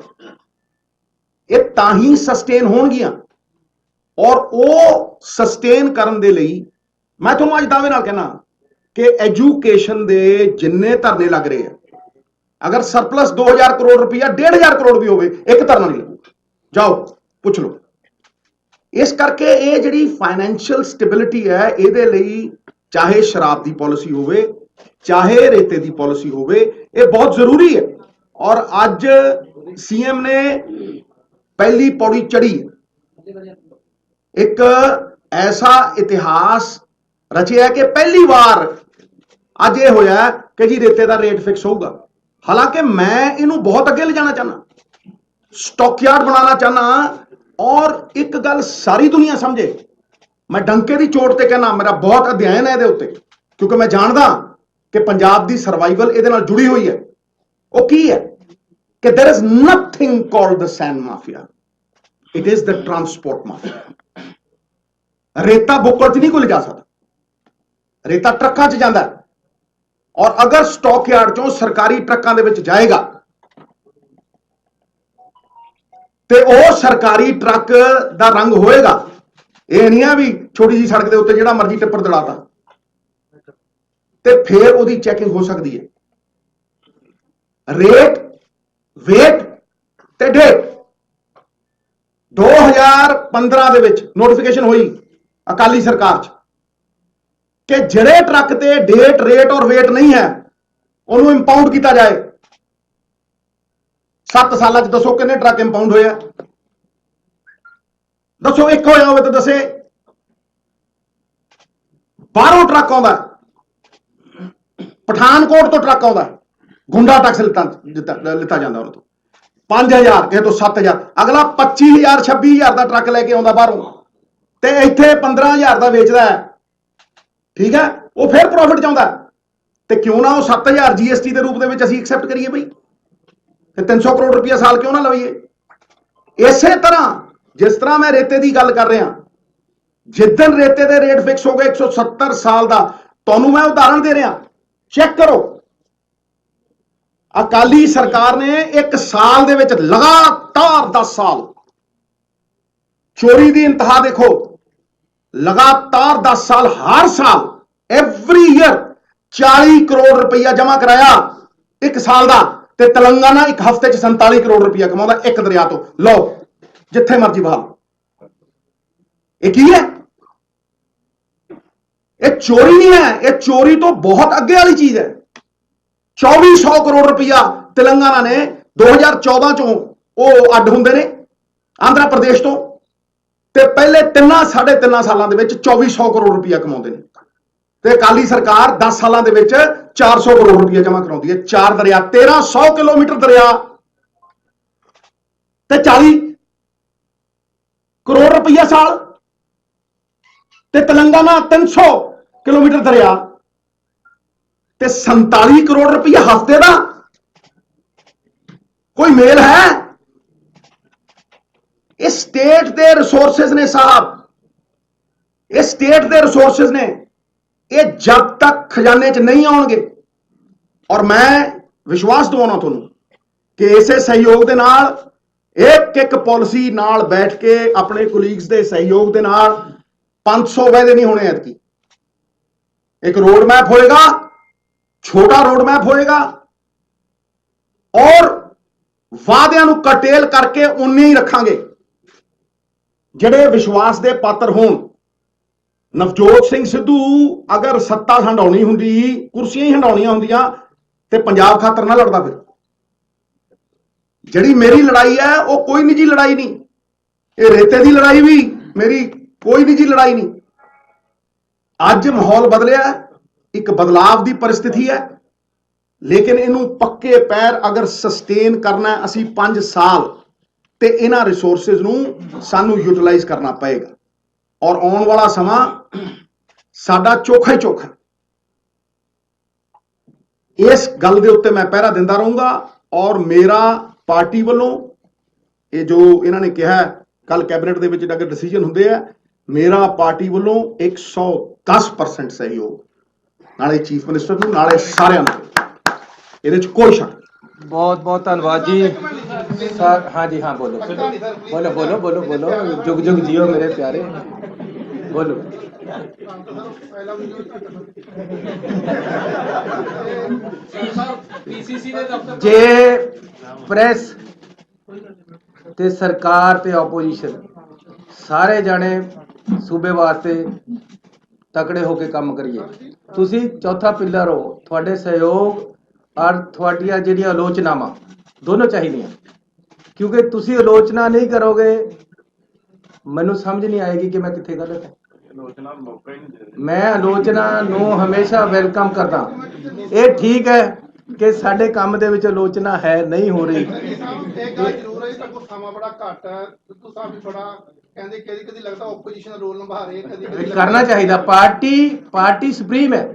ये तां ही सस्टेन होणगियां, और वो सस्टेन करन दे लई मैं तुहानूं अज दावे नाल कहना कि एजुकेशन दे जिन्ने धरने लग रहे हैं, अगर सरप्लस 2000 करोड़ रुपया 1500 करोड़ भी होवे, एक धरना नहीं लगेगा। जाओ पुछ लो। इस करके ये जिहड़ी फाइनैंशियल स्टेबिलिटी है, इहदे लई चाहे शराब की पॉलिसी होवे, चाहे रेते की पॉलिसी होवे, ये बहुत जरूरी है। और अज सीएम ने पहली पौड़ी चढ़ी, एक ऐसा इतिहास रचिया कि पहली बार अज ये होया कि जी रेते का रेट फिक्स होगा। हालांकि मैं इनू बहुत अगे ले जाना चाहना, स्टॉकयार्ड बनाना चाहना, और एक गल सारी दुनिया समझे, मैं डंके की चोट ते कहना, मेरा बहुत अध्ययन है इहदे उत्ते, क्योंकि मैं जानदा कि पंजाब की सर्वाइवल इहदे नाल जुड़ी हुई है। वो की है कि there is nothing called the sand mafia, it is the transport mafia. रेता बुक्कड़ च नहीं कोई ले जा सकता, रेता ट्रक्कां च जांदा है, और अगर स्टॉक यार्ड चों सरकारी ट्रकों दे विच जाएगा तो वह सरकारी ट्रक का रंग होएगा। यह नहीं है भी छोटी जी सड़क के उत्ते जिहड़ा मर्जी टिप्पर दड़ाता, ਤੇ ਫਿਰ ਉਹਦੀ ਚੈਕਿੰਗ ਹੋ ਸਕਦੀ ਹੈ। ਰੇਟ, ਵੇਟ ਤੇ ਡੇਟ 2015 ਦੇ ਵਿੱਚ ਨੋਟੀਫਿਕੇਸ਼ਨ ਹੋਈ ਅਕਾਲੀ ਸਰਕਾਰ 'ਚ ਕਿ ਜਿਹੜੇ ਟਰੱਕ ਤੇ ਡੇਟ, ਰੇਟ ਔਰ ਵੇਟ ਨਹੀਂ ਹੈ ਉਹਨੂੰ ਇੰਪਾਊਂਡ ਕੀਤਾ ਜਾਏ। 7 ਸਾਲਾਂ 'ਚ ਦੱਸੋ ਕਿੰਨੇ ਟਰੱਕ ਇੰਪਾਊਂਡ ਹੋਏ ਆ? ਦੱਸੋ, ਇੱਕ ਹੋਇਆ ਹੋਵੇ ਤਾਂ ਦੱਸੇ। ਬਾਹਰੋਂ ਟਰੱਕ ਆਉਂਦਾ, ਪਠਾਨਕੋਟ ਤੋਂ ਟਰੱਕ ਆਉਂਦਾ, ਗੁੰਡਾ ਟੈਕਸ ਲਿੱਤਾ ਜਾਂਦਾ ਉਹਨਾਂ ਤੋਂ 5000, ਕਿਸੇ ਤੋਂ 7000, ਅਗਲਾ 25000 26000 ਦਾ ਟਰੱਕ ਲੈ ਕੇ ਆਉਂਦਾ ਬਾਹਰੋਂ ਤੇ ਇੱਥੇ 15000 ਦਾ ਵੇਚਦਾ ਹੈ। ਠੀਕ ਹੈ, ਉਹ ਫਿਰ ਪ੍ਰੋਫਿਟ ਚਾਹੁੰਦਾ ਤੇ ਕਿਉਂ ਨਾ ਉਹ 7000 GST ਦੇ ਰੂਪ ਦੇ ਵਿੱਚ ਅਸੀਂ ਐਕਸੈਪਟ ਕਰੀਏ ਬਈ, ਤੇ 300 ਕਰੋੜ ਰੁਪਇਆ ਸਾਲ ਕਿਉਂ ਨਾ ਲਵਾਈਏ। ਇਸੇ ਤਰ੍ਹਾਂ ਜਿਸ ਤਰ੍ਹਾਂ ਮੈਂ ਰੇਤੇ ਦੀ ਗੱਲ ਕਰ ਰਿਹਾ, ਜਿੱਦਣ ਰੇਤੇ ਦੇ ਰੇਟ ਫਿਕਸ ਹੋ ਗਏ 170 ਸਾਲ ਦਾ, ਤੁਹਾਨੂੰ ਮੈਂ ਉਦਾਹਰਣ ਦੇ ਰਿਹਾ, ਚੈੱਕ ਕਰੋ। ਅਕਾਲੀ ਸਰਕਾਰ ਨੇ ਇੱਕ ਸਾਲ ਦੇ ਵਿੱਚ ਲਗਾਤਾਰ 10 ਸਾਲ ਚੋਰੀ ਦੀ ਇੰਤਹਾ ਦੇਖੋ, ਲਗਾਤਾਰ 10 ਸਾਲ, ਹਰ ਸਾਲ ਐਵਰੀ ਈਅਰ 40 ਕਰੋੜ ਰੁਪਈਆ ਜਮ੍ਹਾਂ ਕਰਾਇਆ ਇੱਕ ਸਾਲ ਦਾ, ਤੇ ਤੇਲੰਗਾਨਾ ਇੱਕ ਹਫ਼ਤੇ 'ਚ 47 ਕਰੋੜ ਰੁਪਈਆ ਕਮਾਉਂਦਾ ਇੱਕ ਦਰਿਆ ਤੋਂ। ਲਓ ਜਿੱਥੇ ਮਰਜ਼ੀ ਬਹਾ। ਇਹ ਕੀ ਹੈ? ਇਹ ਚੋਰੀ ਨਹੀਂ ਹੈ, ਇਹ ਚੋਰੀ ਤੋਂ ਬਹੁਤ ਅੱਗੇ ਵਾਲੀ ਚੀਜ਼ ਹੈ। 2400 ਕਰੋੜ ਰੁਪਈਆ ਤੇਲੰਗਾਨਾ ਨੇ 2014 ਚੋਂ ਉਹ ਅੱਡ ਹੁੰਦੇ ਨੇ ਆਂਧਰਾ ਪ੍ਰਦੇਸ਼ ਤੋਂ, ਤੇ ਪਹਿਲੇ 3.5 ਸਾਲਾਂ ਦੇ ਵਿੱਚ 2400 ਕਰੋੜ ਰੁਪਈਆ ਕਮਾਉਂਦੇ ਨੇ, ਤੇ ਅਕਾਲੀ ਸਰਕਾਰ 10 ਸਾਲਾਂ ਦੇ ਵਿੱਚ 400 ਕਰੋੜ ਰੁਪਈਆ ਜਮ੍ਹਾਂ ਕਰਾਉਂਦੀ ਹੈ। 4 ਦਰਿਆ, 1300 ਕਿਲੋਮੀਟਰ ਦਰਿਆ ਤੇ 40 ਕਰੋੜ ਰੁਪਈਆ ਸਾਲ, ਤੇ ਤੇਲੰਗਾਨਾ 300 ਕਿਲੋਮੀਟਰ ਦਰਿਆ ਤੇ 47 ਕਰੋੜ ਰੁਪਈਆ ਹਫ਼ਤੇ ਦਾ। ਕੋਈ ਮੇਲ ਹੈ? ਇਹ ਸਟੇਟ ਦੇ ਰਿਸੋਰਸਿਸ ਨੇ ਸਾਹਿਬ, ਇਹ ਸਟੇਟ ਦੇ ਰਿਸੋਰਸਿਸ ਨੇ। ਇਹ ਜਦ ਤੱਕ ਖਜ਼ਾਨੇ 'ਚ ਨਹੀਂ ਆਉਣਗੇ, ਔਰ ਮੈਂ ਵਿਸ਼ਵਾਸ ਦਿਵਾਉਣਾ ਤੁਹਾਨੂੰ ਕਿ ਇਸੇ ਸਹਿਯੋਗ ਦੇ ਨਾਲ, ਇੱਕ ਪਾਲਿਸੀ ਨਾਲ ਬੈਠ ਕੇ ਆਪਣੇ ਕੋਲੀਗਸ ਦੇ ਸਹਿਯੋਗ ਦੇ ਨਾਲ 500 ਵਾਅਦੇ ਨਹੀਂ ਹੋਣੇ ਐਤਕੀ। ਇੱਕ ਰੋਡ ਮੈਪ ਹੋਏਗਾ, ਛੋਟਾ ਰੋਡ ਮੈਪ ਹੋਏਗਾ, ਔਰ ਵਾਅਦਿਆਂ ਨੂੰ ਕਟੇਲ ਕਰਕੇ ਉਨੇ ਹੀ ਰੱਖਾਂਗੇ ਜਿਹੜੇ ਵਿਸ਼ਵਾਸ ਦੇ ਪਾਤਰ ਹੋਣ। ਨਵਜੋਤ ਸਿੰਘ ਸਿੱਧੂ ਅਗਰ ਸੱਤਾ ਹੰਡਾਉਣੀ ਹੁੰਦੀ, ਕੁਰਸੀਆਂ ਹੀ ਹੰਡਾਉਣੀਆਂ ਹੁੰਦੀਆਂ, ਤੇ ਪੰਜਾਬ ਖਾਤਰ ਨਾ ਲੜਦਾ। ਫਿਰ ਜਿਹੜੀ ਮੇਰੀ ਲੜਾਈ ਹੈ ਉਹ ਕੋਈ ਨਿੱਜੀ ਲੜਾਈ ਨਹੀਂ, ਇਹ ਰੇਤੇ ਦੀ ਲੜਾਈ ਵੀ ਮੇਰੀ ਕੋਈ ਨਿੱਜੀ ਲੜਾਈ ਨਹੀਂ। ਅੱਜ ਮਾਹੌਲ ਬਦਲਿਆ, ਇੱਕ ਬਦਲਾਵ ਦੀ ਪਰਿਸਥਿਤੀ ਹੈ, ਲੇਕਿਨ ਇਹਨੂੰ ਪੱਕੇ ਪੈਰ ਅਗਰ ਸਸਟੇਨ ਕਰਨਾ ਹੈ ਅਸੀਂ 5 ਸਾਲ, ਤੇ ਇਹਨਾਂ ਰਿਸੋਰਸਿਸ ਨੂੰ ਸਾਨੂੰ ਯੂਟਿਲਾਈਜ਼ ਕਰਨਾ ਪਏਗਾ। ਔਰ ਆਉਣ ਵਾਲਾ ਸਮਾਂ ਸਾਡਾ ਚੋਖਾ ਹੀ ਚੋਖਾ। ਇਸ ਗੱਲ ਦੇ ਉੱਤੇ ਮੈਂ ਪਹਿਰਾ ਦਿੰਦਾ ਰਹੂੰਗਾ, ਔਰ ਮੇਰਾ ਪਾਰਟੀ ਵੱਲੋਂ ਇਹ ਜੋ ਇਹਨਾਂ ਨੇ ਕਿਹਾ ਕੱਲ ਕੈਬਨਿਟ ਦੇ ਵਿੱਚ ਅਗਰ ਡਿਸੀਜਨ ਹੁੰਦੇ ਆ, ਮੇਰਾ ਪਾਰਟੀ ਵੱਲੋਂ 110% ਸਹਿਯੋਗ, ਨਾਲੇ ਚੀਫ ਮਿਨਿਸਟਰ ਨੂੰ, ਨਾਲੇ ਸਾਰਿਆਂ ਨੂੰ, ਇਹਦੇ 'ਚ ਕੋਈ ਸ਼ੱਕ ਨਹੀਂ। बहुत बहुत धन्यवाद जी सर। हाँ जी, हाँ बोलो बोलो बोलो बोलो बोलो, जुग जुग जियो मेरे प्यारे, बोलो। जे प्रेस ते सरकार ते ओपोजिशन सारे जाने सूबे वास्ते तकड़े होके काम करिए। तुसी चौथा पिलर हो, थोड़े सहयोग और थोड़िया ਜਿਹੜੀਆਂ ਆਲੋਚਨਾਵਾਂ ਦੋਨੋਂ ਚਾਹੀਦੀਆਂ, ਕਿਉਂਕਿ ਤੁਸੀਂ ਆਲੋਚਨਾ ਨਹੀਂ ਕਰੋਗੇ ਮੈਨੂੰ ਸਮਝ ਨਹੀਂ ਆਏਗੀ ਕਿ ਮੈਂ ਕਿੱਥੇ ਗਲਤ ਹਾਂ। ਮੈਂ ਆਲੋਚਨਾ ਨੂੰ ਹਮੇਸ਼ਾ ਵੈਲਕਮ ਕਰਦਾ। ਇਹ ਠੀਕ ਹੈ ਕਿ ਸਾਡੇ ਕੰਮ ਦੇ ਵਿੱਚ ਆਲੋਚਨਾ ਹੈ ਨਹੀਂ ਹੋ ਰਹੀ। ਜ਼ਰੂਰ ਹੈ, ਤਾਂ ਸਮਾਂ ਬੜਾ ਘੱਟ ਹੈ, ਸਿੱਧੂ ਸਾਹਿਬ ਵੀ ਬੜਾ ਕਹਿੰਦੇ ਕਦੀ ਲੱਗਦਾ ਆਪੋਜੀਸ਼ਨ ਦਾ ਰੋਲ ਨਿਭਾ ਰਹੇ, ਕਦੀ ਕਰਨਾ ਚਾਹੀਦਾ। ਪਾਰਟੀ ਸੁਪਰੀਮ ਹੈ,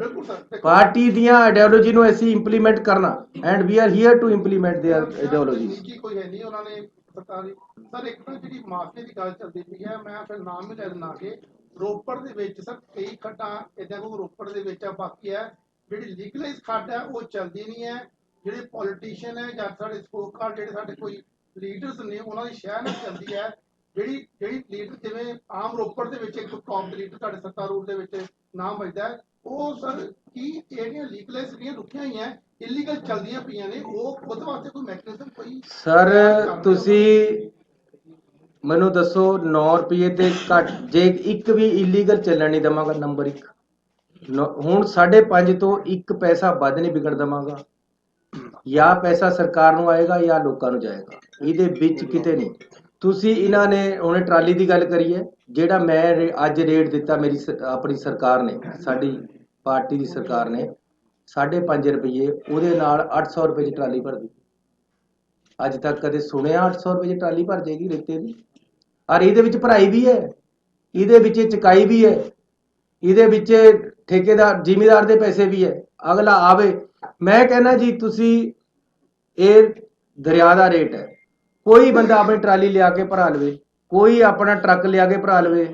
ਪਾਰਟੀ ਦੀਆਂ ਆਈਡੀਓਲੋਜੀ ਨੂੰ ਅਸੀਂ ਇੰਪਲੀਮੈਂਟ ਕਰਨਾ, and we are here to implement their ideology. ਕੋਈ ਹੈ ਨਹੀਂ ਉਹਨਾਂ ਨੇ ਸਰਕਾਰੀ। ਸਰ ਇੱਕ ਤਾਂ ਜਿਹੜੀ ਮਾਫੀਆ ਦੀ ਗੱਲ ਚੱਲਦੀ ਪਈ ਹੈ, ਮੈਂ ਫਿਰ ਨਾਮ ਵੀ ਲੈ ਦਿੰਦਾ ਕਿ ਰੋਪੜ ਦੇ ਵਿੱਚ ਸਰ ਕਈ ਖੱਡਾਂ ਇਦਾਂ ਕੋਈ ਰੋਪੜ ਦੇ ਵਿੱਚ ਆ, ਬਾਕੀ ਹੈ ਜਿਹੜੀ ਲੀਗਲਾਈਜ਼ ਖੱਡ ਹੈ ਉਹ ਚੱਲਦੀ ਨਹੀਂ ਹੈ। ਜਿਹੜੇ ਪੋਲੀਟੀਸ਼ੀਅਨ ਹੈ ਜਾਂ ਸਾਡੇ ਸਪੋਕਰ ਜਿਹੜੇ ਸਾਡੇ ਕੋਈ ਲੀਡਰਸ ਨੇ ਉਹਨਾਂ ਦੀ ਸ਼ਹਿਰ ਨਾਲ ਚੱਲਦੀ ਹੈ। ਜਿਹੜੀ ਲੀਡਰ ਜਿਵੇਂ ਆਮ ਰੋਪੜ ਦੇ ਵਿੱਚ ਇੱਕ ਟੌਪ ਲੀਡਰ ਤੁਹਾਡੇ ਸੱਤਾ ਰੂਪ ਦੇ ਵਿੱਚ ਨਾਮ ਵੱਜਦਾ ਹੈ, ਉਹ ਸਰ ਕਿ ਜਿਹੜੀਆਂ ਲੀਗਲਾਈਜ਼ ਜਿਹੜੀਆਂ ਰੁਕੀਆਂ ਹੋਈਆਂ ਇਲੀਗਲ ਚੱਲਦੀਆਂ ਪਈਆਂ ਨੇ ਉਹ ਉਹਦੇ ਵਾਸਤੇ ਕੋਈ ਮੈਕੈਨਿਜ਼ਮ ਕੋਈ ਸਰ ਤੁਸੀਂ ਮੈਨੂੰ ਦੱਸੋ 9 ਰੁਪਏ ਤੇ ਘੱਟ ਜੇ ਇੱਕ ਵੀ ਇਲੀਗਲ ਚੱਲਣ ਨਹੀਂ ਦਵਾਂਗਾ ਨੰਬਰ 1 ਹੁਣ 5.5 ਤੋਂ 1 ਪੈਸਾ ਵੱਧ ਨਹੀਂ ਵਿਕਣ ਦਵਾਂਗਾ ਜਾਂ ਪੈਸਾ ਸਰਕਾਰ ਨੂੰ ਆਏਗਾ ਜਾਂ ਲੋਕਾਂ ਨੂੰ ਜਾਏਗਾ ਇਹਦੇ ਵਿੱਚ ਕਿਤੇ ਨਹੀਂ ਤੁਸੀਂ ਇਹਨਾਂ ਨੇ ਉਹਨੇ ਟਰਾਲੀ ਦੀ ਗੱਲ ਕਰੀ ਹੈ ਜਿਹੜਾ ਮੈਂ ਅੱਜ ਰੇਟ ਦਿੱਤਾ ਮੇਰੀ ਆਪਣੀ ਸਰਕਾਰ ਨੇ ਸਾਡੀ ਪਾਰਟੀ ਦੀ ਸਰਕਾਰ ਨੇ 5.5 ਰੁਪਏ ਉਹਦੇ ਨਾਲ 800 ਰੁਪਏ ਦੀ ਟਰਾਲੀ ਭਰਦੀ ਅੱਜ ਤੱਕ ਕਦੇ ਸੁਣਿਆ 800 ਰੁਪਏ ਦੀ ਟਰਾਲੀ ਭਰ ਜਾਏਗੀ ਰੇਤੇ ਦੀ ਔਰ ਇਹਦੇ ਵਿੱਚ ਭਰਾਈ ਵੀ ਹੈ ਇਹਦੇ ਵਿੱਚ ਚੁਕਾਈ ਵੀ ਹੈ ਇਹਦੇ ਵਿੱਚ ਠੇਕੇਦਾਰ ਜ਼ਿਮੀਦਾਰ ਦੇ ਪੈਸੇ ਵੀ ਹੈ ਅਗਲਾ ਆਵੇ ਮੈਂ ਕਹਿੰਦਾ ਜੀ ਤੁਸੀਂ ਇਹ ਦਰਿਆ ਦਾ ਰੇਟ ਹੈ ਕੋਈ ਬੰਦਾ ਆਪਣੀ ਟਰਾਲੀ ਲਿਆ ਕੇ ਭਰਾ ਲਵੇ ਕੋਈ ਆਪਣਾ ਟਰੱਕ ਲਿਆ ਕੇ ਭਰਾ ਲਵੇ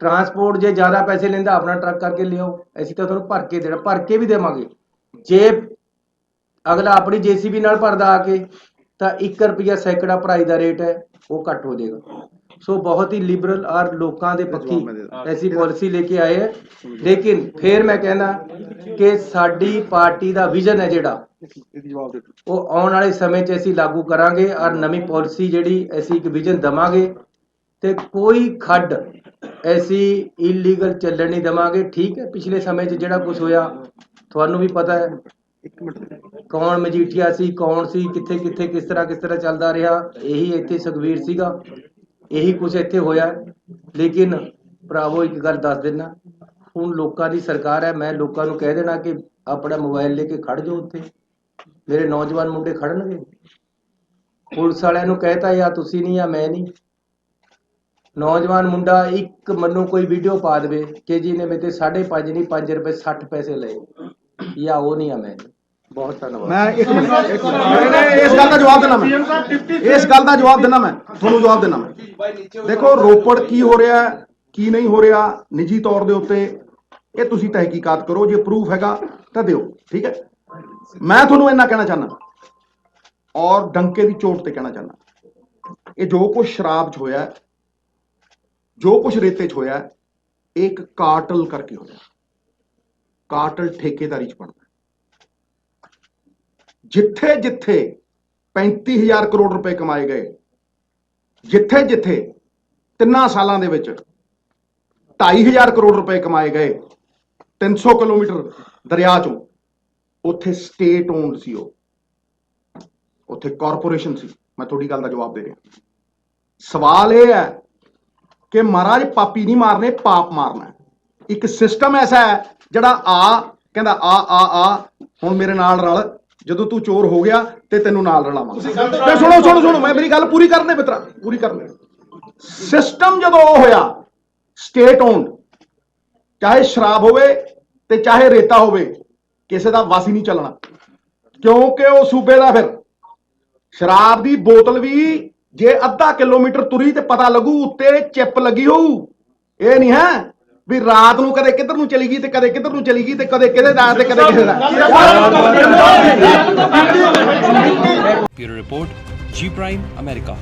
ਟਰਾਂਸਪੋਰਟ ਜੇ ਜ਼ਿਆਦਾ ਪੈਸੇ ਲੈਂਦਾ ਆਪਣਾ ਟਰੱਕ ਕਰਕੇ ਲਿਆਓ ਅਸੀਂ ਤਾਂ ਤੁਹਾਨੂੰ ਭਰ ਕੇ ਦੇਣਾ ਭਰ ਕੇ ਵੀ ਦੇਵਾਂਗੇ ਜੇ ਅਗਲਾ ਆਪਣੀ ਜੀਸੀਬੀ ਨਾਲ ਭਰਦਾ ਆ ਕੇ ਤਾਂ 1 ਰੁਪਿਆ ਸੈਂਕੜਾ ਭਰਾਈ ਦਾ ਰੇਟ ਹੈ ਉਹ ਘੱਟ ਹੋ ਜਾਏਗਾ ਸੋ ਬਹੁਤ ਹੀ ਲਿਬਰਲ ਔਰ ਲੋਕਾਂ ਦੇ ਪੱਖੀ ਐਸੀ ਪਾਲਿਸੀ ਲੈ ਕੇ ਆਏ ਹੈ ਲੇਕਿਨ ਫਿਰ ਮੈਂ ਕਹਿੰਦਾ ਕਿ ਸਾਡੀ ਪਾਰਟੀ ਦਾ ਵਿਜ਼ਨ ਹੈ ਜਿਹੜਾ ਉਹ ਆਉਣ ਵਾਲੇ ਸਮੇਂ 'ਚ ਅਸੀਂ ਲਾਗੂ ਕਰਾਂਗੇ ਔਰ ਨਵੀਂ ਪਾਲਿਸੀ ਜਿਹੜੀ ਅਸੀਂ ਇੱਕ ਵਿਜ਼ਨ ਦਵਾਂਗੇ ਤੇ ਕੋਈ ਖੱਡ ਐਸੀ ਇਲੀਗਲ ਚੱਲਣ ਨਹੀਂ ਦਵਾਂਗੇ ਠੀਕ ਹੈ ਪਿਛਲੇ ਸਮੇਂ 'ਚ ਜਿਹੜਾ ਕੁਝ ਹੋਇਆ ਤੁਹਾਨੂੰ ਵੀ ਪਤਾ ਹੈ ਕੌਣ ਮਜੀਠੀਆ ਸੀ ਕੌਣ ਸੀ ਕਿੱਥੇ ਕਿੱਥੇ ਕਿਸ ਤਰ੍ਹਾਂ ਚੱਲਦਾ ਰਿਹਾ ਇਹੀ ਇੱਥੇ ਸੁਖਵੀਰ ਸੀਗਾ ਇਹੀ ਕੁਝ ਇੱਥੇ ਹੋਇਆ ਲੇਕਿਨ ਭਰਾਵੋ ਇੱਕ ਗੱਲ ਦੱਸ ਦੇਣਾ ਹੁਣ ਲੋਕਾਂ ਦੀ ਸਰਕਾਰ ਹੈ ਮੈਂ ਲੋਕਾਂ ਨੂੰ ਕਹਿ ਦੇਣਾ ਕਿ ਆਪਣਾ ਮੋਬਾਈਲ ਲੈ ਕੇ ਖੜ ਜਾਓ ਉੱਥੇ ਮੇਰੇ ਨੌਜਵਾਨ ਮੁੰਡੇ ਖੜਨਗੇ ਪੁਲਿਸ ਵਾਲਿਆਂ ਨੂੰ ਕਹਿਤਾ ਜਾਂ ਤੁਸੀਂ ਨਹੀਂ ਜਾਂ ਮੈਂ ਨਹੀਂ ਨੌਜਵਾਨ ਮੁੰਡਾ ਇੱਕ ਮੈਨੂੰ ਕੋਈ ਵੀਡੀਓ ਪਾ ਦੇਵੇ ਕਿ ਜੀ ਨੇ ਮੇਰੇ ਤੇ 5.5 ਨਹੀਂ 5 ਰੁਪਏ 60 ਪੈਸੇ ਲਏ ਜਾਂ ਉਹ ਨਹੀਂ ਆ ਮੈਂ ਬਹੁਤ ਧੰਨਵਾਦ ਮੈਂ ਇੱਕ ਮਿੰਟ ਇਸ ਗੱਲ ਦਾ ਜਵਾਬ ਦੇਣਾ ਮੈਂ ਇਸ ਗੱਲ ਦਾ ਜਵਾਬ ਦੇਣਾ ਮੈਂ ਤੁਹਾਨੂੰ ਜਵਾਬ ਦੇਣਾ ਮੈਂ ਦੇਖੋ ਰੋਪੜ ਕੀ ਹੋ ਰਿਹਾ ਕੀ ਨਹੀਂ ਹੋ ਰਿਹਾ ਨਿੱਜੀ ਤੌਰ ਦੇ ਉੱਤੇ ਇਹ ਤੁਸੀਂ ਤਹਿਕੀਕਾਤ ਕਰੋ ਜੇ ਪ੍ਰੂਫ ਹੈਗਾ ਤਾਂ ਦਿਓ ਠੀਕ ਹੈ ਮੈਂ ਤੁਹਾਨੂੰ ਇੰਨਾ ਕਹਿਣਾ ਚਾਹੁੰਦਾ ਔਰ ਡੰਕੇ ਦੀ ਚੋਟ ਤੇ ਕਹਿਣਾ ਚਾਹੁੰਦਾ ਇਹ ਜੋ ਕੁਝ ਸ਼ਰਾਬ 'ਚ ਹੋਇਆ ਜੋ ਕੁਝ ਰੇਤੇ 'ਚ ਹੋਇਆ ਇਹ ਇੱਕ ਕਾਰਟਲ ਕਰਕੇ ਹੋਇਆ ਕਾਰਟਲ ਠੇਕੇਦਾਰੀ 'ਚ ਬਣਦਾ ਜਿੱਥੇ ਜਿੱਥੇ 35,000 ਕਰੋੜ ਰੁਪਏ ਕਮਾਏ ਗਏ ਜਿੱਥੇ ਜਿੱਥੇ 3 ਸਾਲਾਂ ਦੇ ਵਿੱਚ 2,500 ਕਰੋੜ ਰੁਪਏ ਕਮਾਏ ਗਏ 300 ਕਿਲੋਮੀਟਰ ਦਰਿਆ ਚੋਂ ਉੱਥੇ ਸਟੇਟ ਓਨਡ ਸੀ ਉਹ ਉੱਥੇ ਕਾਰਪੋਰੇਸ਼ਨ ਸੀ ਮੈਂ ਤੁਹਾਡੀ ਗੱਲ ਦਾ ਜਵਾਬ ਦੇ ਰਿਹਾ ਸਵਾਲ ਇਹ ਹੈ ਕਿ ਮਹਾਰਾਜ ਪਾਪੀ ਨਹੀਂ ਮਾਰਨੇ ਪਾਪ ਮਾਰਨਾ ਇੱਕ ਸਿਸਟਮ ਐਸਾ ਹੈ ਜਿਹੜਾ ਕਹਿੰਦਾ ਆ ਹੁਣ ਮੇਰੇ ਨਾਲ ਰਲ ਜਦੋਂ ਤੂੰ ਚੋਰ ਹੋ ਗਿਆ ਤੇ ਤੈਨੂੰ ਨਾਲ ਰਲਾਵਾਂਗਾ ਤੇ ਸੁਣੋ ਮੈਂ ਮੇਰੀ ਗੱਲ ਪੂਰੀ ਕਰਨੇ ਮਿੱਤਰਾ ਪੂਰੀ ਕਰਨੇ ਸਿਸਟਮ ਜਦੋਂ ਉਹ ਹੋਇਆ ਸਟੇਟ ਓਨਡ ਚਾਹੇ ਸ਼ਰਾਬ ਹੋਵੇ ਤੇ ਚਾਹੇ ਰੇਤਾ ਹੋਵੇ ਕਿਸੇ ਦਾ ਵਾਸੀ ਨਹੀਂ ਚੱਲਣਾ ਕਿਉਂਕਿ ਉਹ ਸੂਬੇ ਦਾ ਫਿਰ ਸ਼ਰਾਬ ਦੀ ਬੋਤਲ ਵੀ ਜੇ ਅੱਧਾ ਕਿਲੋਮੀਟਰ ਤੁਰੀ ਤੇ ਪਤਾ ਲੱਗੂ ਉੱਤੇ ਚਿੱਪ ਲੱਗੀ ਹੋਊ ਇਹ ਨਹੀਂ ਹੈ ਵੀ ਰਾਤ ਨੂੰ ਕਦੇ ਕਿੱਧਰ ਨੂੰ ਚਲੀ ਗਈ ਤੇ ਕਦੇ ਕਿੱਧਰ ਨੂੰ ਚਲੀ ਗਈ ਤੇ ਕਦੇ ਕਿਹਦੇ ਦਾ ਤੇ ਕਦੇ ਕਿਸੇ ਦਾ ब्यूरो रिपोर्ट जी प्राइम अमेरिका।